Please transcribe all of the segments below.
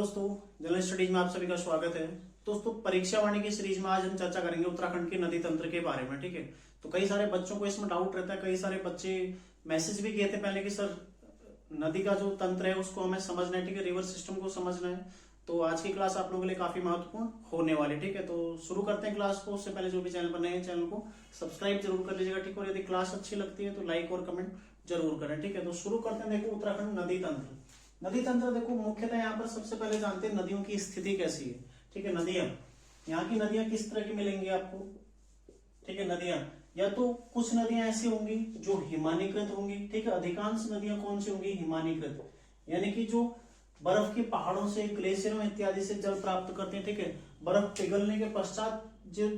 दोस्तों, general studies में आप सभी का स्वागत है। दोस्तों, परीक्षा वाणी की सीरीज में आज हम चर्चा करेंगे उत्तराखंड के नदी तंत्र के बारे में। ठीक है, तो कई सारे बच्चों को इसमें डाउट रहता है, कई सारे बच्चे मैसेज भी किए थे पहले कि सर नदी का जो तंत्र है उसको हमें समझना है। ठीक है, रिवर सिस्टम को समझना है। तो आज की क्लास आप लोगों के लिए काफी महत्वपूर्ण होने वाली। ठीक है, तो शुरू करते हैं क्लास को। उससे पहले जो भी चैनल पर नए हैं चैनल को सब्सक्राइब जरूर कर लीजिएगा। ठीक है, और यदि क्लास अच्छी लगती है तो लाइक और कमेंट जरूर करें। ठीक है, तो शुरू करते हैं। देखो, उत्तराखंड नदी तंत्र। नदी तंत्र देखो, मुख्यतः यहाँ पर सबसे पहले जानते हैं नदियों की स्थिति कैसी है। ठीक है, नदियां, यहाँ की नदियां किस तरह की मिलेंगी आपको। ठीक है, नदियां या तो कुछ नदियां ऐसी होंगी जो हिमानीकृत होंगी। ठीक है, अधिकांश नदियां कौन सी होंगी, हिमानीकृत, यानी कि जो बर्फ के पहाड़ों से, ग्लेशियरों इत्यादि से जल प्राप्त करते हैं। ठीक है, बर्फ पिघलने के पश्चात जो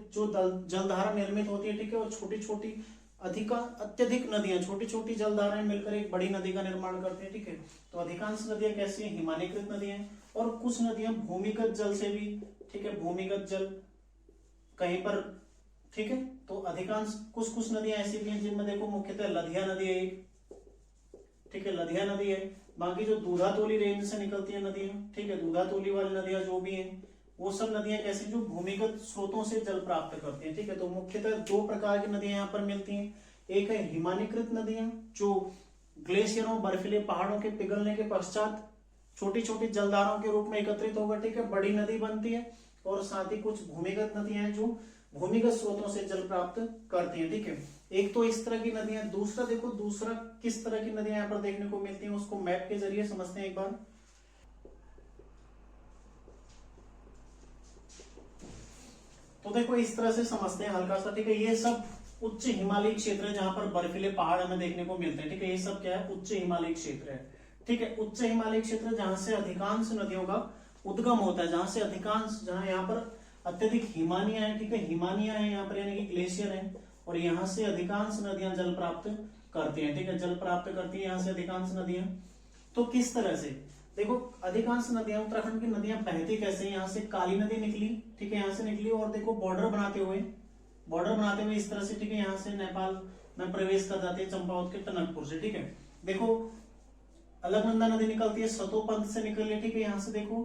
जलधारा निर्मित होती है। ठीक है, और छोटी छोटी अत्यधिक नदियां, छोटी छोटी जलधाराएं मिलकर एक बड़ी नदी का निर्माण करती है। ठीक है, तो अधिकांश नदियां कैसी हैं, हिमानीकृत नदियां, और कुछ नदियां भूमिगत जल से भी। ठीक है, भूमिगत जल कहीं पर। ठीक है, तो अधिकांश कुछ नदियां ऐसी भी हैं जिनमें देखो मुख्यतः लधिया नदी है एक। ठीक है, लधिया नदी है। बाकी जो दूधातोली रेंज से निकलती है नदियां, ठीक है, दूधातोली वाली नदियां जो भी हैं वो सब नदियां कैसी, जो भूमिगत स्रोतों से जल प्राप्त करती हैं। ठीक है, तो मुख्यतः दो प्रकार की नदियां यहाँ पर मिलती हैं। एक है हिमानीकृत नदियां, जो ग्लेशियरों, बर्फीले पहाड़ों के पिघलने के पश्चात छोटी छोटी जलधाराओं के रूप में एकत्रित होकर, ठीक है, बड़ी नदी बनती है। और साथ ही कुछ भूमिगत नदियां हैं जो भूमिगत स्रोतों से जल प्राप्त करती हैं। ठीक है, एक तो इस तरह की नदियां। दूसरा देखो, दूसरा किस तरह की नदियां यहाँ पर देखने को मिलती हैं उसको मैप के जरिए समझते हैं एक बार। तो देखो इस तरह से समझते हैं हल्का सा। ठीक है, ये सब उच्च हिमालयी क्षेत्र है जहां पर बर्फीले पहाड़ हमें देखने को मिलते हैं। ठीक है, ये सब क्या है, उच्च हिमालयी क्षेत्र है। ठीक है, उच्च हिमालयी क्षेत्र जहां से अधिकांश नदियों का उद्गम होता है, जहां यहाँ पर अत्यधिक हिमानिया है। ठीक है, हिमानिया है यहाँ पर, यानी कि ग्लेशियर है, और यहाँ से अधिकांश नदियां जल प्राप्त करती हैं। ठीक है, जल प्राप्त करती है यहाँ से अधिकांश नदियां। तो किस तरह से देखो, अधिकांश नदियां, उत्तराखंड की नदियां बहती कैसे, यहाँ से काली नदी निकली। ठीक है, यहाँ से निकली और देखो बॉर्डर बनाते हुए इस तरह से। ठीक है, यहाँ से नेपाल में प्रवेश कर जाती है चंपावत के टनकपुर से। ठीक है, देखो अलकनंदा नदी निकलती है सतोपंथ से निकल रही है। ठीक है, यहाँ से देखो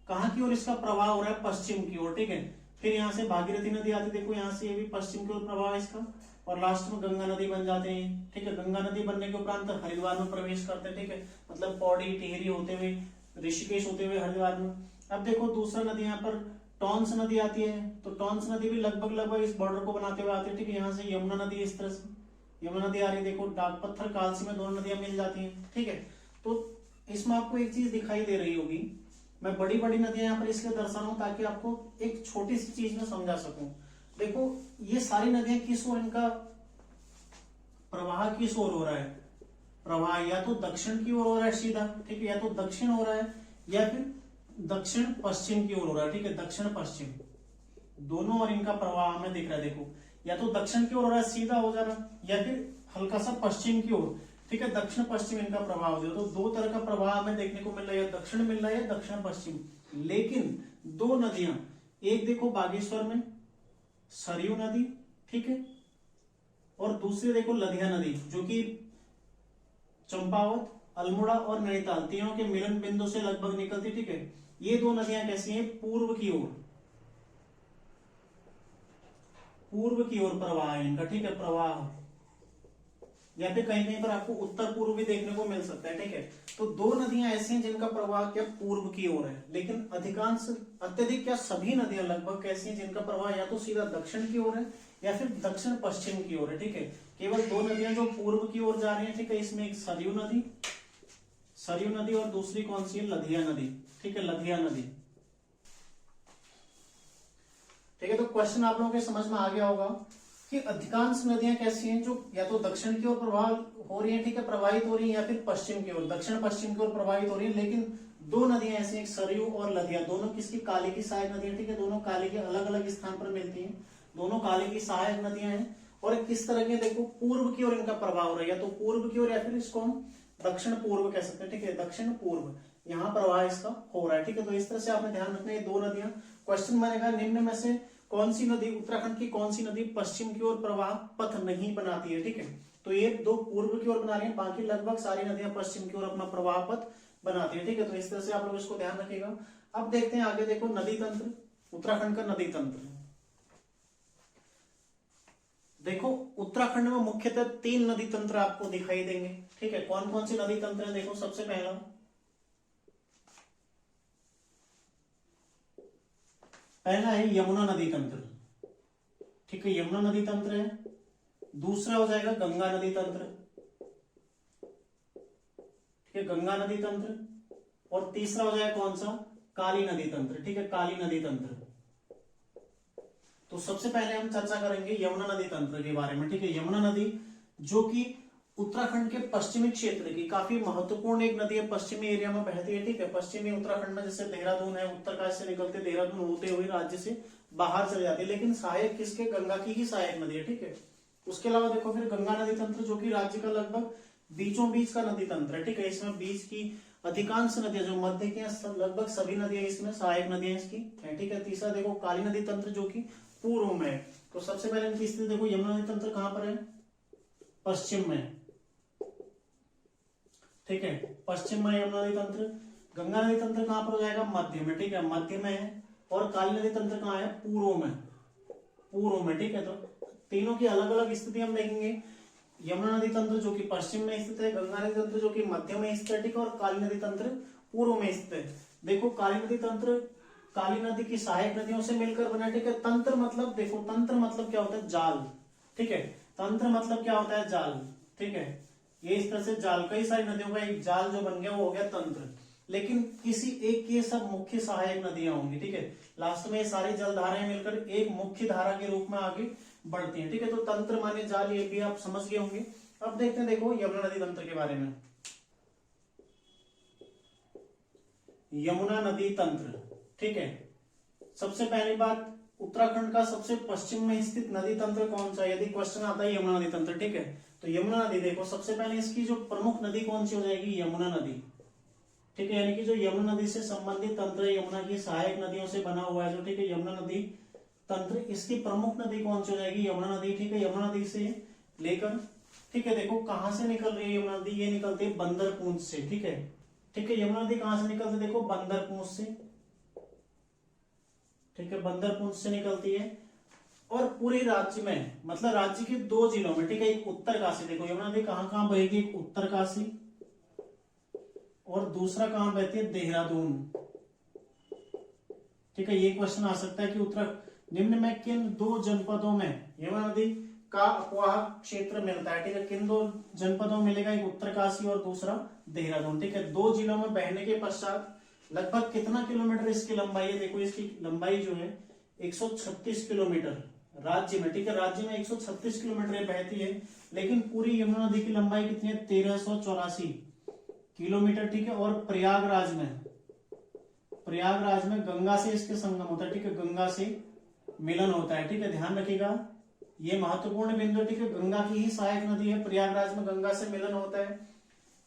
कहाँ की ओर इसका प्रवाह हो रहा है, पश्चिम की ओर। ठीक है, फिर यहाँ से भागीरथी नदी आती है, देखो यहाँ से ये भी पश्चिम की ओर प्रवाह है इसका, और लास्ट में गंगा नदी बन जाते हैं। ठीक है, गंगा नदी बनने के उपरांत हरिद्वार में प्रवेश करते हैं। ठीक है, मतलब पौड़ी, टिहरी होते हुए, ऋषिकेश होते हुए हरिद्वार में। अब देखो दूसरा नदी यहाँ पर टॉन्स नदी आती है, तो टॉन्स नदी भी लगभग इस बॉर्डर को बनाते हुए आती है। ठीक है, यहाँ से यमुना नदी, इस तरह से यमुना नदी आ रही है, देखो डाकपत्थर कालसी में दोनों नदियां मिल जाती हैं। ठीक है, तो इसमें आपको एक चीज दिखाई दे रही होगी, मैं बड़ी बड़ी नदियां यहाँ पर इसलिए दर्शा रहा हूं ताकि आपको एक छोटी सी चीज में समझा सकूं। देखो ये सारी नदियां किस ओर, इनका प्रवाह किस ओर हो रहा है, प्रवाह या तो दक्षिण की ओर हो रहा है सीधा। ठीक है, या तो दक्षिण हो रहा है या फिर दक्षिण पश्चिम की ओर हो रहा है। ठीक है, दक्षिण पश्चिम दोनों और इनका प्रवाह हमें दिख रहा है। देखो या तो दक्षिण की ओर हो रहा है, सीधा हो जा रहा है, या फिर हल्का सा पश्चिम की ओर। ठीक है, दक्षिण पश्चिम इनका प्रभाव हो, तो दो तरह का प्रवाह हमें देखने को मिल रहा है, या दक्षिण मिल रहा है या दक्षिण पश्चिम। लेकिन दो नदियां, एक देखो बागेश्वर में सरयू नदी, ठीक है, और दूसरी देखो लधिया नदी, जो कि चंपावत, अल्मोड़ा और नैनीताल तीनों के मिलन बिंदु से लगभग निकलती। ठीक है, ये दो नदियां कैसी हैं, पूर्व की ओर प्रवाह है इनका। ठीक है, प्रवाह, या फिर कहीं कहीं पर आपको उत्तर पूर्व भी देखने को मिल सकता है। ठीक है, तो दो नदियां ऐसी हैं जिनका प्रवाह क्या पूर्व की ओर है, लेकिन अधिकांश, अत्यधिक क्या सभी नदियां लगभग कैसी हैं जिनका प्रवाह या तो सीधा दक्षिण की ओर है या फिर दक्षिण पश्चिम की ओर है। ठीक है, केवल दो नदियां जो पूर्व की ओर जा रही है। ठीक है, इसमें एक सरयू नदी और दूसरी कौन सी है, लधिया नदी। ठीक है, लधिया नदी। ठीक है, तो क्वेश्चन आप लोगों के समझ में आ गया होगा कि अधिकांश नदियां कैसी हैं जो या तो दक्षिण की ओर प्रवाह हो रही है। ठीक है, प्रवाहित हो रही है, या फिर पश्चिम की ओर, दक्षिण पश्चिम की ओर प्रवाहित हो रही है। लेकिन दो नदियां ऐसी हैं, सरयू और लधिया, दोनों किसकी, काली की सहायक नदियां। ठीक है, दोनों काली के अलग अलग स्थान पर मिलती हैं, दोनों काली की सहायक नदियां हैं। और किस तरह के, देखो पूर्व की ओर इनका प्रभाव हो रहा है, या तो पूर्व की ओर या फिर इसको हम दक्षिण पूर्व कह सकते हैं। ठीक है, दक्षिण पूर्व यहाँ प्रवाह इसका हो रहा है। ठीक है, तो इस तरह से आपने ध्यान रखना है, दो नदियां। क्वेश्चन बनेगा निम्न में से कौन सी नदी, उत्तराखंड की कौन सी नदी पश्चिम की ओर प्रवाह पथ नहीं बनाती है। ठीक है, तो ये दो पूर्व की ओर बना रही है, बाकी लगभग सारी नदियां पश्चिम की ओर अपना प्रवाह पथ बनाती है। ठीक है, तो इस तरह से आप लोग इसको ध्यान रखिएगा। अब देखते हैं आगे, देखो नदी तंत्र, उत्तराखंड का नदी तंत्र। देखो उत्तराखंड में मुख्यतः 3 नदी तंत्र आपको दिखाई देंगे। ठीक है, कौन कौन से नदी तंत्र है? देखो सबसे पहला है यमुना नदी तंत्र। ठीक है, यमुना नदी तंत्र है। दूसरा हो जाएगा गंगा नदी तंत्र। ठीक है, गंगा नदी तंत्र। और तीसरा हो जाएगा कौन सा? काली नदी तंत्र। ठीक है, काली नदी तंत्र। तो सबसे पहले हम चर्चा करेंगे यमुना नदी तंत्र के बारे में। ठीक है, यमुना नदी जो कि उत्तराखंड के पश्चिमी क्षेत्र की काफी महत्वपूर्ण एक नदी है, पश्चिमी एरिया में बहती है। ठीक है, पश्चिमी उत्तराखंड में जैसे देहरादून है, उत्तरकाशी से निकलते देहरादून होते हुए राज्य से बाहर चले जाती है, लेकिन सहायक किसके? गंगा की ही सहायक नदी है। ठीक है, उसके अलावा देखो फिर गंगा नदी तंत्र जो कि राज्य का लगभग बीचों बीच का नदी तंत्र है। ठीक है, इसमें बीच की अधिकांश नदियां जो मध्य की लगभग सभी नदियां इसमें सहायक नदियां इसकी है। ठीक है, तीसरा देखो काली नदी तंत्र जो कि पूर्व में है। तो सबसे पहले इनकी स्थिति देखो, यमुना नदी तंत्र कहां पर है? पश्चिम में। ठीक है, पश्चिम में यमुना नदी तंत्र। गंगा नदी तंत्र कहां पर हो जाएगा? मध्य में। ठीक है, मध्य में है। और काली नदी तंत्र कहां है? पूर्व में। पूर्व में। ठीक है, तो तीनों की अलग अलग स्थिति हम देखेंगे। यमुना नदी तंत्र जो कि पश्चिम में स्थित है, गंगा नदी तंत्र जो कि मध्य में स्थित है, ठीक है, और काली नदी तंत्र पूर्व में स्थित है। देखो काली नदी तंत्र काली नदी की सहायक नदियों से मिलकर बना। ठीक है, तंत्र मतलब देखो, तंत्र मतलब क्या होता है? जाल। ठीक है, तंत्र मतलब क्या होता है? जाल। ठीक है, ये इस तरह से जाल, कई सारी नदियों का एक जाल जो बन गया वो हो गया तंत्र। लेकिन किसी एक की सब मुख्य सहायक नदियां होंगी। ठीक है, लास्ट में ये सारी जलधाराएं मिलकर एक मुख्य धारा के रूप में आगे बढ़ती हैं। ठीक है, तो तंत्र माने जाल, ये भी आप समझ गए होंगे। अब देखते हैं देखो यमुना नदी तंत्र के बारे में। यमुना नदी तंत्र। ठीक है, सबसे पहली बात, उत्तराखंड का सबसे पश्चिम में स्थित नदी तंत्र कौन सा है? यदि क्वेश्चन आता है यमुना नदी तंत्र। ठीक है, तो यमुना नदी देखो सबसे पहले इसकी जो प्रमुख नदी कौन सी हो जाएगी? यमुना नदी। ठीक है, यानी कि जो यमुना नदी से संबंधित तंत्र है, यमुना की सहायक नदियों से बना हुआ है जो। ठीक है, यमुना नदी तंत्र, इसकी प्रमुख नदी कौन सी हो जाएगी? यमुना नदी। ठीक है, यमुना नदी से लेकर, ठीक है, देखो कहां से निकल रही है यमुना नदी? ये निकलती है बंदरपूंछ से। ठीक है, ठीक है, यमुना नदी कहां से निकलती है? देखो बंदरपूंछ से। ठीक है, बंदरपूंछ से निकलती है। और पूरे राज्य में, मतलब राज्य के 2 जिलों में, ठीक है, एक उत्तरकाशी, देखो यमुना नदी कहां कहां बहेगी? एक उत्तरकाशी, और दूसरा कहां बहती है? देहरादून। ठीक है, ये क्वेश्चन आ सकता है कि निम्न में किन 2 जनपदों में यमुना नदी का अपवाह क्षेत्र मिलता है? ठीक है, किन 2 जनपदों में मिलेगा? एक उत्तरकाशी और दूसरा देहरादून। ठीक है, 2 जिलों में बहने के पश्चात लगभग कितना किलोमीटर इसकी लंबाई है? देखो इसकी लंबाई जो है 136 किलोमीटर राज्य में। ठीक है, राज्य में 136 किलोमीटर बहती है, लेकिन पूरी यमुना नदी की लंबाई कितनी है? 1384 किलोमीटर। ठीक है, और प्रयागराज में गंगा से इसके संगम होता है। ठीक है, गंगा से मिलन होता है। ठीक है, ध्यान रखिएगा, ये महत्वपूर्ण बिंदु। ठीक है, गंगा की ही सहायक नदी है, प्रयागराज में गंगा से मिलन होता है।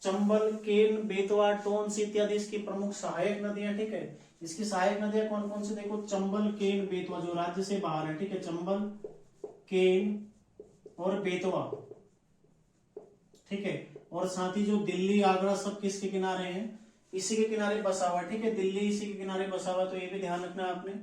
चंबल, केन, बेतवा, टोंस इत्यादि इसकी प्रमुख सहायक नदियां। ठीक है, इसकी सहायक नदियां कौन कौन सी? देखो चंबल, केन, बेतवा जो राज्य से बाहर है। ठीक है, चंबल, केन और बेतवा। ठीक है, और साथ ही जो दिल्ली, आगरा सब किसके किनारे हैं? इसी के किनारे बसा हुआ है। ठीक है, दिल्ली इसी के किनारे बसा हुआ है, तो ये भी ध्यान रखना है आपने।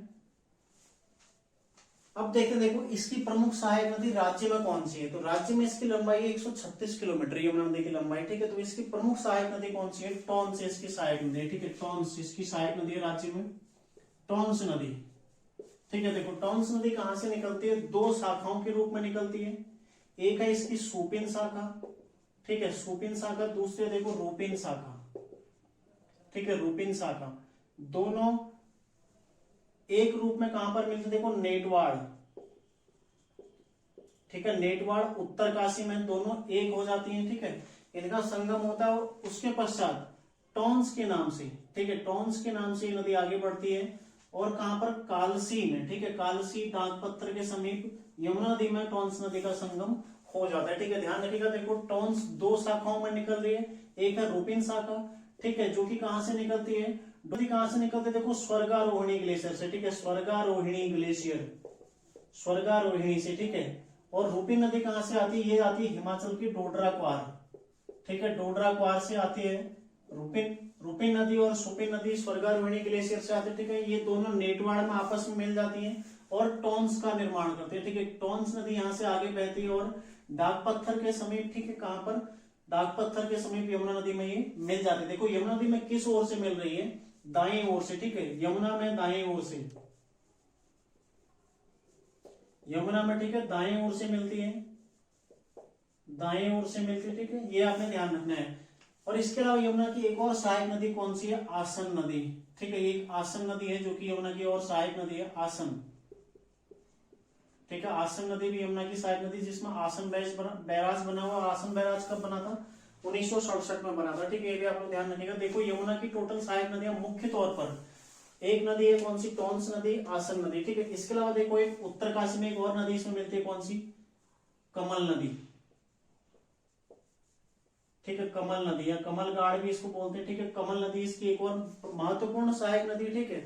अब देखते देखो इसकी प्रमुख सहायक नदी राज्य में कौन सी है? तो राज्य में इसकी लंबाई है 136 किलोमीटर यमुना नदी की लंबाई। ठीक है, तो इसकी प्रमुख सहायक नदी कौन सी है? टोंस इसकी सहायक नदी है। ठीक है, टोंस इसकी सहायक नदी है राज्य में, टोंस नदी। ठीक है, देखो टोंस नदी कहां से निकलती है? 2 शाखाओं के रूप में निकलती है। एक है इसकी सुपिन शाखा। ठीक है, सुपिन शाखा। दूसरे देखो रूपिन शाखा। ठीक है, रूपिन शाखा। दोनों एक रूप में कहां पर मिलते? देखो नेटवाड़। ठीक है, नेटवाड़ उत्तरकाशी में दोनों एक हो जाती हैं। ठीक है, इनका संगम होता है, उसके पश्चात टोंस के नाम से, ठीक है, टोंस के नाम से ये नदी आगे बढ़ती है। और कहां पर? कालसी में। ठीक है, कालसी डाकपत्र के समीप यमुना नदी में टोंस नदी का संगम हो जाता है। ठीक है, ध्यान रखिएगा, देखो टोंस 2 शाखाओं में निकल रही है। एक है रूपिन शाखा, ठीक है, जो कि कहां से निकलती है? नदी कहां से निकलती है? देखो स्वर्गारोहिणी ग्लेशियर से। ठीक है, स्वर्गारोहिणी ग्लेशियर, स्वर्गारोहिणी से। ठीक है, और रूपिन नदी कहां से आती है? ये आती है हिमाचल की डोडरा क्वार। ठीक है, डोडरा क्वार से आती है रूपिन। रूपिन नदी और सुपिन नदी स्वर्गारोहिणी ग्लेशियर से आते हैं, ठीक है। ये दोनों नेटवाड़ में आपस में मिल जाती हैं और टॉन्स का निर्माण करते हैं, ठीक है। टॉन्स नदी यहाँ से आगे बहती है और डाक पत्थर के समीप, ठीक है, कहां पर, डाक पत्थर के समीप यमुना नदी में ये मिल जाती है। देखो यमुना नदी में किस ओर से मिल रही है, दाएं ओर से, ठीक है। यमुना में दाएं ओर से, यमुना में, ठीक है, दाएं ओर से मिलती है, दाएं ओर से मिलती है, ठीक है। ये आपने ध्यान रखना है। और इसके अलावा यमुना की एक और सहायक नदी कौन सी है, आसन नदी, ठीक है। एक आसन नदी है जो कि यमुना की और सहायक नदी है, आसन, ठीक है। आसन नदी भी यमुना की सहायक नदी, जिसमें आसन बैराज बना हुआ। आसन बैराज कब बना था, 1967 में बना था, ठीक है। ये भी आप लोग ध्यान रखिएगा। देखो यमुना की टोटल सहायक नदियां मुख्य तौर पर एक नदी है, कौन सी, टॉन्स नदी, आसन नदी, ठीक है। इसके अलावा देखो एक उत्तरकाशी में एक और नदी इसमें मिलती है, कौन सी, कमल नदी, ठीक है। कमल नदी या कमल गाड़ भी इसको बोलते हैं, ठीक है। कमल नदी इसकी एक और महत्वपूर्ण सहायक नदी, ठीक है।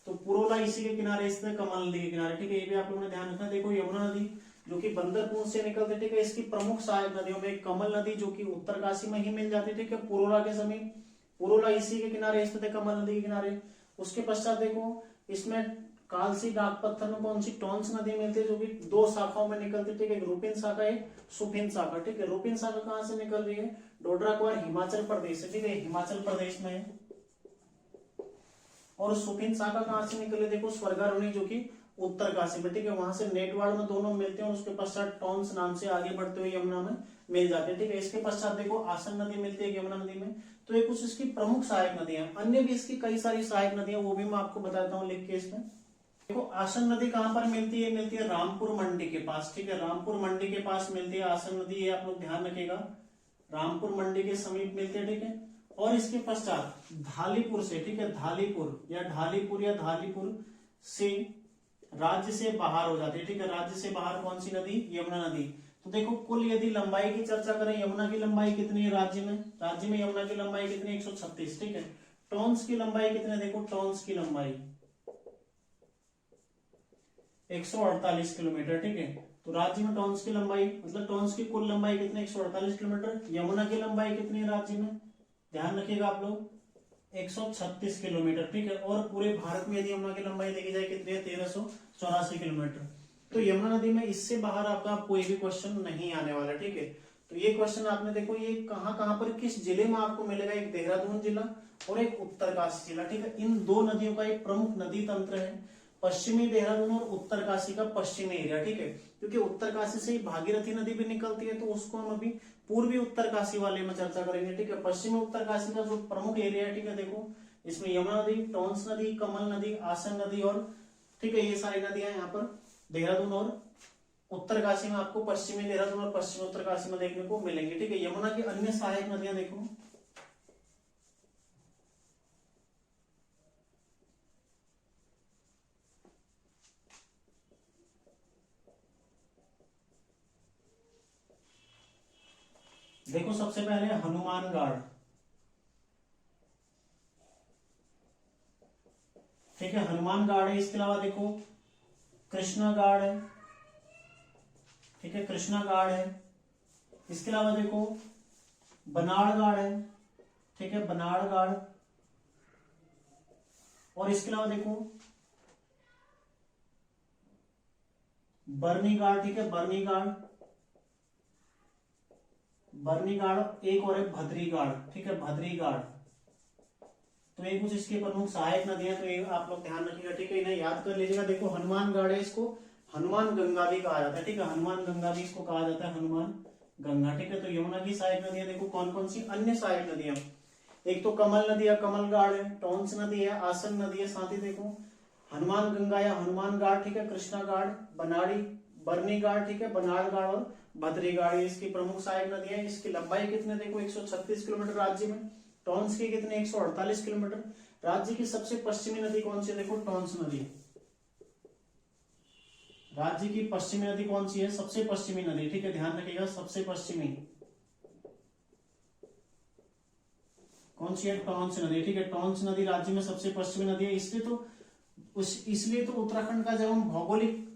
तो पुरोला इसी के किनारे स्थित है, कमल नदी के किनारे, ठीक है। ये भी आप लोगों ने ध्यान रखना। देखो यमुना नदी जो कि बंदरपुर से निकलते, ठीक है, इसकी प्रमुख सहायक नदियों में कमल नदी जो कि उत्तरकाशी में ही मिल जाती है, ठीक है, पुरोला के समीप। पुरोला इसी के किनारे स्थित है, कमल नदी के किनारे। उसके पश्चात देखो इसमें कालसी डाक पत्थर में कौन सी, टॉन्स नदी मिलती है, जो कि दो शाखाओं में निकलती है, ठीक है। रूपिन शाखा, एक सुफिन शाखा, ठीक है। रूपिन शाखा कहां से निकल रही है, डोडरा कुआर हिमाचल प्रदेश से, ठीक है, हिमाचल प्रदेश में है। और सुफिन शाखा कहां से निकले, देखो स्वर्गारोहिणी जो कि उत्तरकाशी में, ठीक है, वहां से नेटवाड़ में दोनों मिलते हैं और उसके पश्चात टॉन्स नाम से आगे बढ़ते हुए यमुना में मिल जाते हैं, ठीक है। इसके पश्चात देखो आसन नदी मिलती है यमुना नदी में। तो ये कुछ इसकी प्रमुख सहायक नदियां, अन्य भी इसकी कई सारी सहायक नदियां, वो भी मैं आपको बताता हूँ लिख के इसमें। देखो आसन नदी कहां पर मिलती है, मिलती है रामपुर मंडी के पास, ठीक है। रामपुर मंडी के पास मिलती है आसन नदी, ये आप लोग ध्यान रखिएगा, रामपुर मंडी के समीप मिलते हैं, ठीक है। और इसके पश्चात धालीपुर से, ठीक है, धालीपुर या धालीपुर से राज्य से बाहर हो जाती है, ठीक है। राज्य से बाहर कौन सी नदी, यमुना नदी। तो देखो कुल यदि लंबाई की चर्चा करें, यमुना की लंबाई कितनी है राज्य में यमुना की लंबाई कितनी है, 136, ठीक है। टॉन्स की लंबाई कितनी है, देखो टॉन्स की लंबाई 148 किलोमीटर, ठीक है। तो राज्य में टॉन्स की लंबाई, मतलब टॉन्स की कुल लंबाई कितनी, 148 किलोमीटर। यमुना की लंबाई कितनी है राज्य में, ध्यान रखिएगा आप लोग, 136 किलोमीटर, ठीक है। और पूरे भारत में यदि यमुना की लंबाई देखी जाए कितनी है, 1384 किलोमीटर। तो यमुना नदी में इससे बाहर आपका कोई भी क्वेश्चन नहीं आने वाला, ठीक है। तो ये क्वेश्चन आपने देखो ये कहां पर किस जिले में आपको मिलेगा, एक देहरादून जिला और एक उत्तरकाशी जिला, ठीक है। इन दो नदियों का एक प्रमुख नदी तंत्र है, पश्चिमी देहरादून और उत्तरकाशी का पश्चिमी एरिया, ठीक है। क्योंकि उत्तरकाशी से ही भागीरथी नदी भी निकलती है, तो उसको हम अभी पूर्वी उत्तरकाशी वाले में चर्चा करेंगे, ठीक है। पश्चिमी उत्तरकाशी का जो प्रमुख एरिया है, ठीक है, देखो इसमें यमुना नदी, टॉन्स नदी, कमल नदी, आसन नदी और, ठीक है, ये सारी नदियां यहाँ पर देहरादून और उत्तरकाशी में आपको पश्चिमी देहरादून और पश्चिमी उत्तरकाशी में देखने को मिलेंगे, ठीक है। यमुना की अन्य सहायक नदियां देखो, देखो सबसे पहले हनुमानगढ़, ठीक है, हनुमानगढ़ है। इसके अलावा देखो कृष्णागढ़ है, ठीक है, कृष्णागढ़ है। इसके अलावा देखो बनाड़गढ़ है, ठीक है, बनाड़गढ़। और इसके अलावा देखो बर्नीगढ़, ठीक है, बर्नीगढ़, एक और है भद्रीगढ़, ठीक है, भद्रीगढ़। तो ये कुछ इसके प्रमुख सहायक नदियां, तो ये आप लोग ध्यान रखिएगा, ठीक है, इन्हें याद कर लीजिएगा। देखो हनुमानगढ़ है, इसको हनुमान गंगा भी कहा जाता है, ठीक है, हनुमान गंगा भी इसको कहा जाता है, हनुमान गंगा, ठीक है। तो यमुना की सहायक नदियां देखो कौन कौन सी, अन्य सहायक नदियां, एक तो कमल नदी या कमलगाड़ है, टॉन्स नदी है, आसन नदी है, साथ ही देखो हनुमान गंगा या हनुमानगढ़, ठीक है, कृष्णागढ़, बर्नीगढ़, ठीक है, बनाड़गढ़ और भद्रीगढ़, इसकी प्रमुख सहायक नदियां है। इसकी लंबाई कितने देखो 136 किलोमीटर राज्य में, टॉन्स की कितने 148 किलोमीटर। राज्य की सबसे पश्चिमी नदी कौन सी है, देखो टॉन्स नदी। राज्य की पश्चिमी नदी कौन सी है, सबसे पश्चिमी नदी, ठीक है, ध्यान रखिएगा, सबसे पश्चिमी कौन सी है, टॉन्स नदी, ठीक है। टॉन्स नदी राज्य में सबसे पश्चिमी नदी है। इसलिए तो उत्तराखंड का जब हम भौगोलिक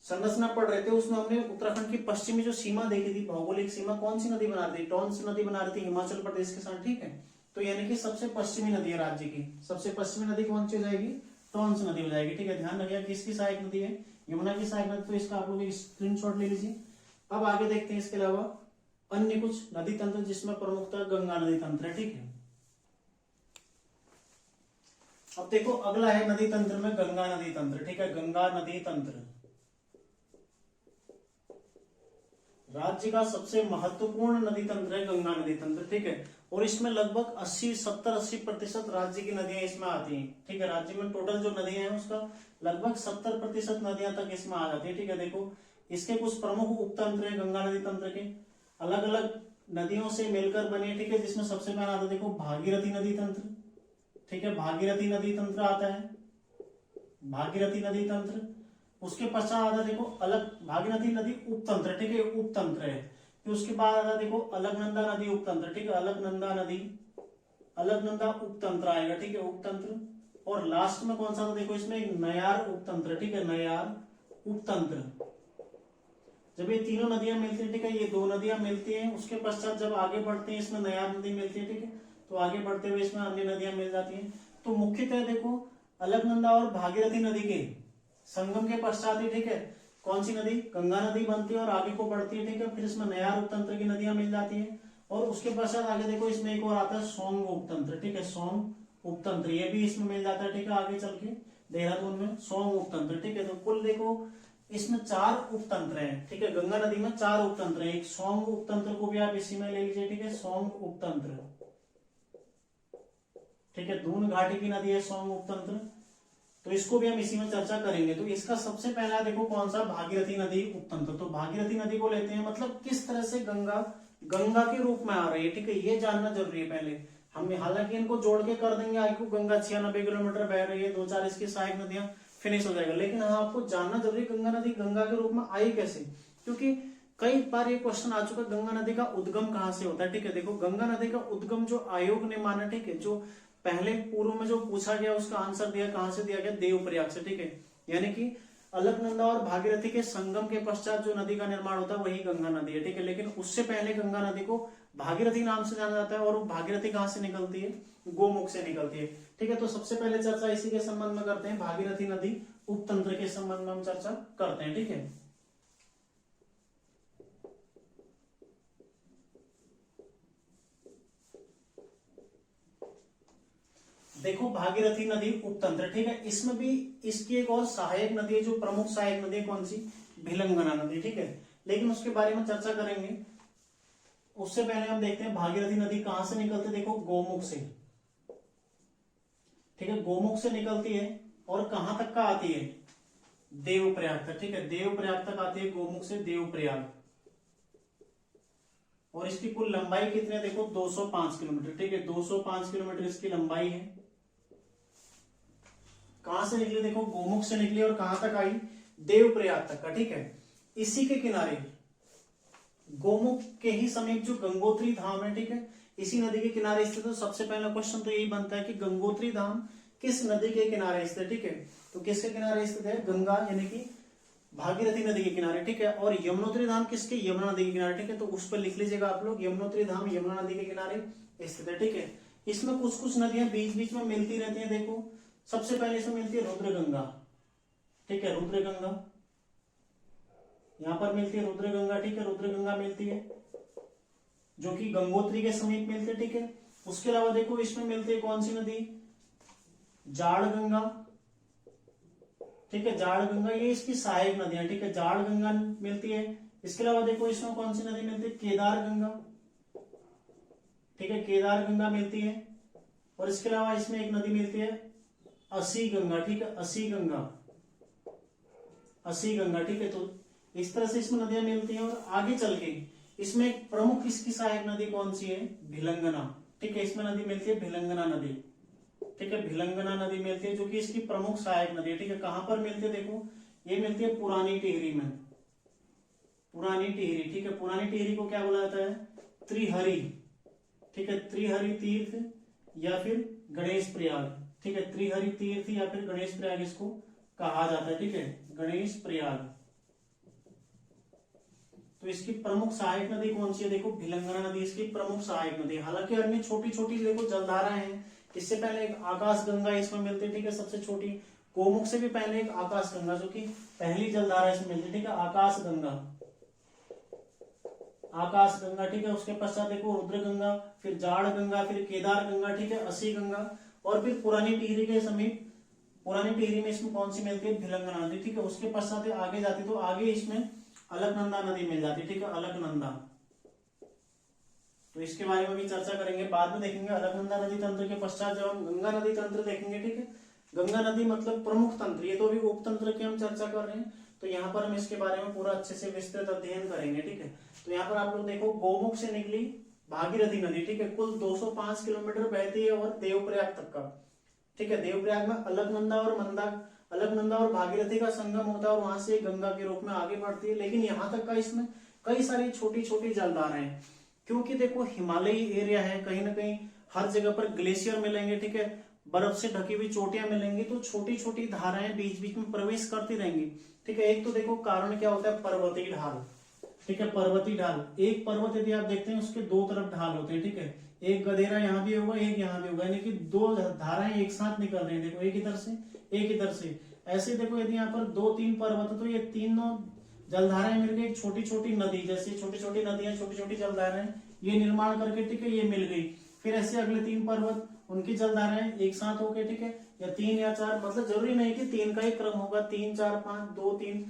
संरचना पढ़ रहे थे उसमें हमने उत्तराखंड की पश्चिमी जो सीमा देखी थी, भौगोलिक सीमा कौन सी नदी बना रही थी, टॉन्स नदी बना रही थी हिमाचल प्रदेश के साथ, ठीक है। तो यानी कि सबसे पश्चिमी नदी है राज्य की, सबसे पश्चिमी नदी कौन सी हो जाएगी, टॉन्स नदी हो जाएगी। ठीक है, ध्यान रखिएगा किसकी सहायक नदी है, यमुना की सहायक नदी। तो इसका आप लोग एक स्क्रीनशॉट ले लीजिए। अब आगे देखते हैं इसके अलावा अन्य कुछ नदी तंत्र जिसमें प्रमुखता गंगा नदी तंत्र है। ठीक है, अब देखो अगला है नदी तंत्र में गंगा नदी तंत्र। ठीक है, गंगा नदी तंत्र राज्य का सबसे महत्वपूर्ण नदी तंत्र है गंगा नदी तंत्र। ठीक है, और इसमें लगभग 70-80% राज्य की नदियां इसमें आती हैं। ठीक है, राज्य में टोटल जो नदियां हैं उसका लगभग 70% नदियां तक इसमें आ जाती है। ठीक है, देखो इसके कुछ प्रमुख उपतंत्र है गंगा नदी तंत्र के, अलग अलग नदियों से मिलकर बने। ठीक है, जिसमें सबसे पहला आता है देखो भागीरथी नदी तंत्र। ठीक है, भागीरथी नदी तंत्र आता है, भागीरथी नदी तंत्र। उसके पश्चात आता देखो अलग भागीरथी नदी उपतंत्र। ठीक है, उपतंत्र है। फिर उसके बाद आता देखो अलकनंदा नदी उपतंत्र। ठीक है, अलकनंदा नदी, अलकनंदा उपतंत्र आएगा। ठीक है, उपतंत्र। और लास्ट में कौन सा था देखो इसमें एक नयार उपतंत्र। ठीक है, नयार उपतंत्र। जब ये तीनों नदियां मिलती है, ठीक है, ये दो नदियां मिलती हैं, उसके पश्चात जब आगे बढ़ते हैं इसमें नयार नदी मिलती है। ठीक है, तो आगे बढ़ते हुए इसमें अन्य नदियां मिल जाती हैं। तो मुख्यतः देखो अलकनंदा और भागीरथी नदी के संगम के पश्चात ही, ठीक है, कौन सी नदी, गंगा नदी बनती है और आगे को बढ़ती है। ठीक है, फिर इसमें नयार उपतंत्र की नदियां मिल जाती है। और उसके पश्चात आगे देखो इसमें एक और आता है सोंग उपतंत्र। ठीक है, सोंग उपतंत्र, ये भी इसमें मिल जाता है। ठीक है, आगे चल के देहरादून में सोंग उपतंत्र। ठीक है, तो कुल देखो इसमें 4 उपतंत्र हैं। ठीक है, गंगा नदी में 4 उपतंत्र हैं। एक सोंग उपतंत्र को भी आप इसी में ले लीजिए। ठीक है, सोंग उपतंत्र। ठीक है, दून घाटी की नदी है सोंग उपतंत्र, तो इसको भी हम इसी में चर्चा करेंगे। तो इसका सबसे पहला देखो कौन सा, भागीरथी नदी उपतंत्र। तो भागीरथी नदी को लेते हैं, मतलब किस तरह से गंगा गंगा के रूप में आ रही है। ठीक है, ये जानना जरूरी है पहले हम, हालांकि इनको जोड़ के कर देंगे आपको, गंगा 96 किलोमीटर बह रही है, 2-4 इसकी सहायक नदियां, फिनिश हो जाएगा। लेकिन हाँ आपको जानना जरूरी गंगा नदी गंगा के रूप में आई कैसे, क्योंकि कई बार ये क्वेश्चन आ चुका है गंगा नदी का उद्गम कहाँ से होता है। ठीक है, देखो गंगा नदी का उद्गम जो आयोग ने माना, ठीक है, जो पहले पूर्व में जो पूछा गया उसका आंसर दिया, कहां से दिया गया, देवप्रयाग से। ठीक है, यानी कि अलकनंदा और भागीरथी के संगम के पश्चात जो नदी का निर्माण होता है वही गंगा नदी है। ठीक है, लेकिन उससे पहले गंगा नदी को भागीरथी नाम से जाना जाता है। और भागीरथी कहां से निकलती है, गोमुख से निकलती है। ठीक है, तो सबसे पहले चर्चा इसी के संबंध में करते हैं, भागीरथी नदी उपतंत्र के संबंध में हम चर्चा करते हैं। ठीक है, देखो भागीरथी नदी उपतंत्र। ठीक है, इसमें भी इसकी एक और सहायक नदी है, जो प्रमुख सहायक नदी है कौन सी, भिलंगना नदी। ठीक है, लेकिन उसके बारे में चर्चा करेंगे। उससे पहले हम देखते हैं भागीरथी नदी कहां से निकलती है, देखो गोमुख से। ठीक है, गोमुख से निकलती है और कहां तक का आती है, देवप्रयाग तक। ठीक है, देवप्रयाग तक आती है गोमुख से, देवप्रयाग। और इसकी कुल लंबाई कितनी है, देखो 205 किलोमीटर। ठीक है, 205 किलोमीटर इसकी लंबाई है। कहां से निकली, देखो गोमुख से निकली और कहां तक आई, देवप्रयाग तक का। ठीक है, इसी के किनारे गोमुख के ही समीप जो गंगोत्री धाम है, ठीक है, इसी नदी के किनारे स्थित है। तो सबसे पहला क्वेश्चन तो यही बनता है कि गंगोत्री धाम किस नदी के किनारे स्थित है। ठीक है, तो किसके किनारे स्थित है, गंगा यानी कि भागीरथी नदी के किनारे। ठीक है, और यमुनोत्री धाम किसके, यमुना नदी के किनारे। ठीक है, तो उस पर लिख लीजिएगा आप लोग, यमुनोत्री धाम यमुना नदी के किनारे स्थित है। ठीक है, इसमें कुछ कुछ नदियां बीच बीच में मिलती रहती है। देखो सबसे पहले इसमें मिलती है रुद्रगंगा। ठीक है, रुद्रगंगा यहां पर मिलती है, रुद्रगंगा। ठीक है, रुद्रगंगा मिलती है जो कि गंगोत्री के समीप मिलती है। ठीक है, उसके अलावा देखो इसमें मिलती है कौन सी नदी, जाड़ गंगा। ठीक है, जाड़ गंगा, ये इसकी सहायक नदियां। ठीक है, जाड़ गंगा मिलती है। इसके अलावा देखो इसमें कौन सी नदी मिलती है, केदार गंगा। ठीक है, केदार गंगा मिलती है। और इसके अलावा इसमें एक नदी मिलती है असी गंगा। ठीक है, असी गंगा, असी गंगा। ठीक है, तो इस तरह से इसमें नदियां मिलती हैं। और आगे चल के इसमें एक प्रमुख इसकी सहायक नदी कौन सी है, भिलंगना। ठीक है, इसमें नदी मिलती है भिलंगना नदी। ठीक है, भिलंगना नदी मिलती है जो कि इसकी प्रमुख सहायक नदी है। ठीक है, कहां पर मिलती है, देखो ये मिलती है पुरानी टिहरी में, पुरानी टिहरी। ठीक है, पुरानी टिहरी को क्या बोला जाता है, त्रिहरी। ठीक है, त्रिहरी तीर्थ या फिर गणेश प्रयाग। ठीक है, त्रिहरी तीर्थ या फिर गणेश प्रयाग इसको कहा जाता है। ठीक है, गणेश प्रयाग। तो इसकी प्रमुख सहायक नदी कौन सी है? देखो भिलंगना नदी इसकी प्रमुख सहायक नदी है। हालांकि अन्य छोटी छोटी देखो जलधाराएं हैं। इससे पहले एक आकाश गंगा इसमें मिलती है, ठीक है, सबसे छोटी। गोमुख से भी पहले एक आकाश गंगा जो कि पहली जलधारा इसमें मिलती है, ठीक है, आकाश गंगा, आकाश गंगा, ठीक है। उसके पश्चात देखो रुद्र गंगा, फिर जाड़ गंगा, फिर केदार गंगा, ठीक है, असी गंगा, और फिर पुरानी टिहरी के समीप, पुरानी टिहरी में इसमें कौन सी मिलती है? भिलंगना नदी, ठीक है। उसके पश्चात आगे जाती तो आगे इसमें अलकनंदा नदी मिल जाती है, ठीक है, अलकनंदा। तो इसके बारे में भी चर्चा करेंगे, बाद में देखेंगे। अलकनंदा नदी तंत्र के पश्चात जब हम गंगा नदी तंत्र देखेंगे, ठीक है। गंगा नदी मतलब प्रमुख तंत्र, ये तो अभी उपतंत्र की हम चर्चा कर रहे हैं, तो यहाँ पर हम इसके बारे में पूरा अच्छे से विस्तृत अध्ययन करेंगे, ठीक है। तो यहाँ पर आप लोग देखो, गोमुख से निकली भागीरथी नदी, ठीक है, कुल 205 किलोमीटर बहती है और देवप्रयाग तक का, ठीक है। देवप्रयाग में अलकनंदा और अलकनंदा और भागीरथी का संगम होता है और वहां से गंगा के रूप में आगे बढ़ती है। लेकिन यहाँ तक का इसमें कई सारी छोटी छोटी जलधाराएं हैं, क्योंकि देखो हिमालयी एरिया है, कहीं ना कहीं हर जगह पर ग्लेशियर मिलेंगे, ठीक है, बर्फ से ढकी हुई चोटियां मिलेंगी, तो छोटी छोटी धाराएं बीच बीच में प्रवेश करती रहेंगी, ठीक है। एक तो देखो कारण क्या होता है? पर्वतीय ढाल, ठीक है, पर्वतीय ढाल। एक पर्वत यदि आप देखते हैं उसके दो तरफ ढाल होते हैं, ठीक है, एक गधेरा यहाँ भी होगा, एक यहाँ भी होगा, यानी कि दो धाराएं एक साथ निकल रही है, देखो, एक इधर से एक इधर से। ऐसे देखो यदि यहाँ पर 2-3 पर्वत, तो ये तीनों जलधाराएं मिलकर एक छोटी छोटी नदी, जैसे छोटी छोटी नदियां, छोटी छोटी जलधाराएं ये निर्माण करके, ठीक है, ये मिल गई। फिर ऐसे अगले 3 पर्वत, उनकी जलधाराएं एक साथ होके, ठीक है, या 3 या 4, मतलब जरूरी नहीं कि 3 का ही क्रम होगा, 3 4 5 2 3,